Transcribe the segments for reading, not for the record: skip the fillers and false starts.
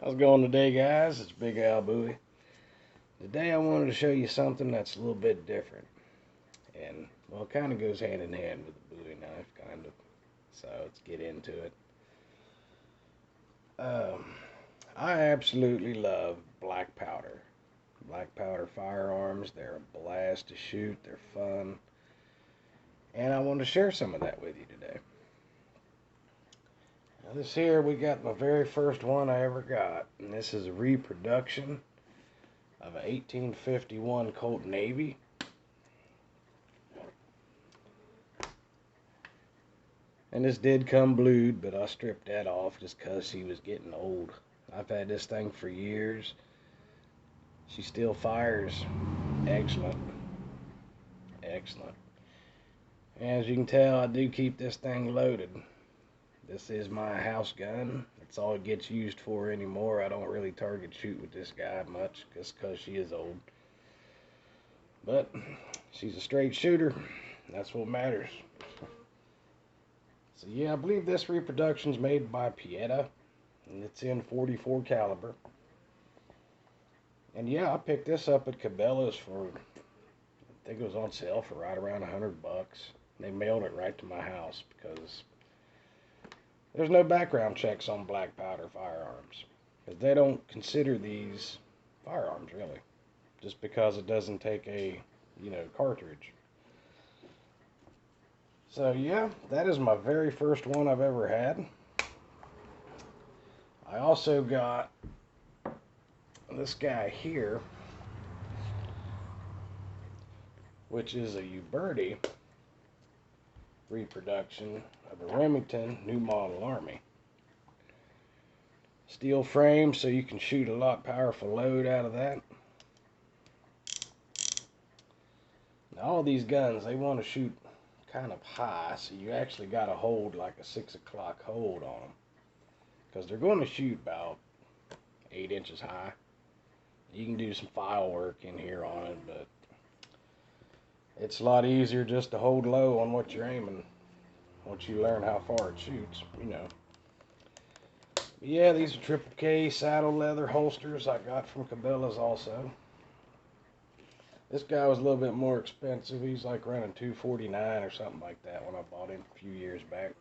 How's it going today, guys? It's Big Al Bowie. Today I wanted to show you something that's a little bit different. And, well, it kind of goes hand in hand with the Bowie knife, kind of. So, let's get into it. I absolutely love black powder. Black powder firearms, they're a blast to shoot, they're fun. And I want to share some of that with you today. Now this here, we got my very first one I ever got. And this is a reproduction of an 1851 Colt Navy. And this did come blued, but I stripped that off just because she was getting old. I've had this thing for years. She still fires excellent. Excellent. As you can tell, I do keep this thing loaded. This is my house gun. That's all it gets used for anymore. I don't really target shoot with this guy much just because she is old. But she's a straight shooter. That's what matters. So yeah, I believe this reproduction's made by Pieta, and it's in .44 caliber. And yeah, I picked this up at Cabela's for, I think it was on sale for right around $100. They mailed it right to my house because there's no background checks on black powder firearms. Because they don't consider these firearms, really. Just because it doesn't take a, cartridge. So yeah, that is my very first one I've ever had. I also got this guy here, which is a Uberti reproduction of a Remington New Model Army. Steel frame, so you can shoot a lot powerful load out of that. Now all these guns, they want to shoot kind of high, so you actually got to hold like a 6 o'clock hold on them, because they're going to shoot about 8 inches high. You can do some file work in here on it, but it's a lot easier just to hold low on what you're aiming once you learn how far it shoots, But yeah, these are triple K saddle leather holsters I got from Cabela's also. This guy was a little bit more expensive. He's like running $249 or something like that when I bought him a few years back.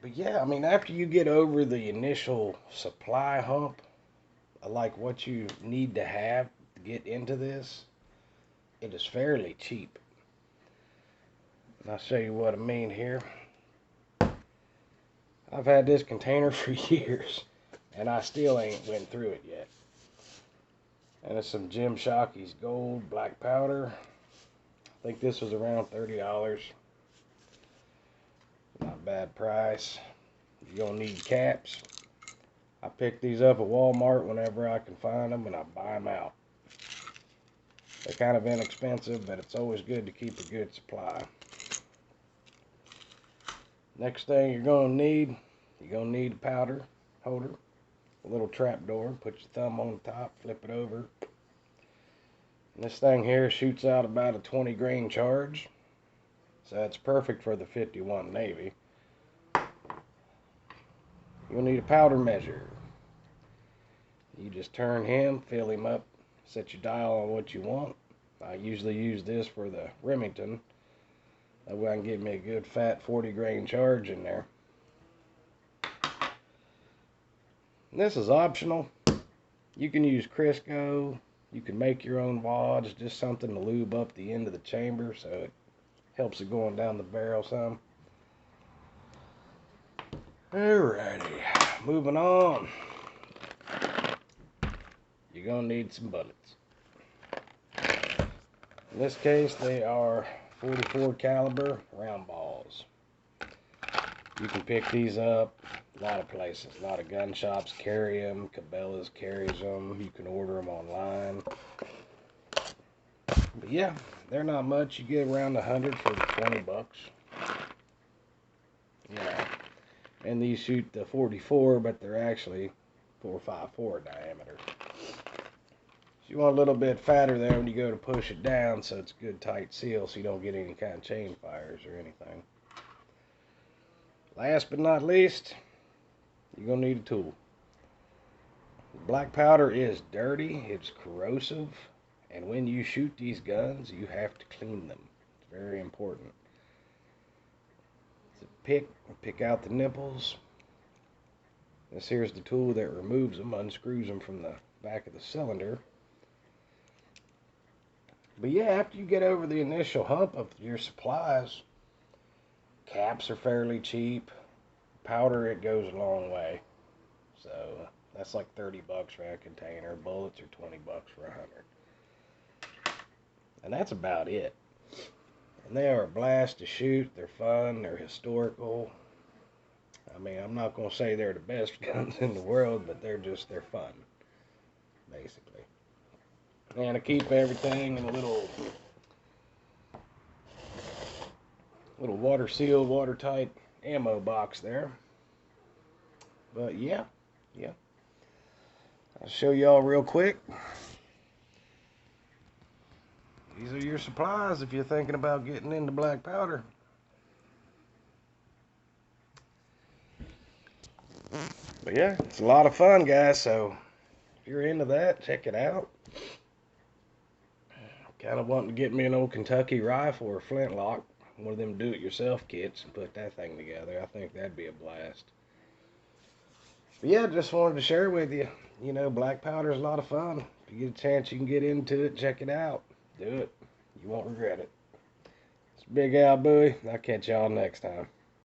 But yeah, I mean, after you get over the initial supply hump, like what you need to have to get into this, it is fairly cheap. And I'll show you what I mean here. I've had this container for years, and I still ain't went through it yet. And it's some Jim Shockey's gold black powder. I think this was around $30. Not a bad price. You're gonna need caps. I pick these up at Walmart whenever I can find them, and I buy them out. They're kind of inexpensive, but it's always good to keep a good supply. Next thing you're gonna need a powder holder. A little trap door. Put your thumb on the top, flip it over. And this thing here shoots out about a 20 grain charge. So that's perfect for the 51 Navy. You'll need a powder measure. You just turn him, fill him up, set your dial on what you want. I usually use this for the Remington. That way I can get me a good fat 40 grain charge in there. This is optional. You can use Crisco. You can make your own wads, just something to lube up the end of the chamber so it helps it going down the barrel some. Alrighty, moving on. You're gonna need some bullets. In this case, they are .44 caliber round balls. You can pick these up a lot of places. A lot of gun shops carry them. Cabela's carries them. You can order them online. But yeah, they're not much. You get around 100 for $20. And these shoot the .44, but they're actually .454 diameter. So you want a little bit fatter there when you go to push it down, so it's a good tight seal, so you don't get any kind of chain fires or anything. Last but not least, you're going to need a tool. Black powder is dirty, it's corrosive, and when you shoot these guns, you have to clean them. It's very important. So pick out the nipples. This here's the tool that removes them, unscrews them from the back of the cylinder. But yeah, after you get over the initial hump of your supplies, caps are fairly cheap. Powder, it goes a long way. So that's like 30 bucks for a container. Bullets are 20 bucks for 100. And that's about it. And they are a blast to shoot. They're fun. They're historical. I mean, I'm not going to say they're the best guns in the world, but they're fun, basically. And I keep everything in a little water sealed, watertight ammo box there. But yeah. I'll show y'all real quick. These are your supplies if you're thinking about getting into black powder. But yeah, it's a lot of fun, guys, so if you're into that, check it out. Kind of wanting to get me an old Kentucky rifle or flintlock, one of them do-it-yourself kits, and put that thing together. I think that'd be a blast. But yeah, just wanted to share with you. You know, black powder is a lot of fun. If you get a chance, you can get into it. Check it out. Do it. You won't regret it. It's Big Al Bowie. I'll catch y'all next time.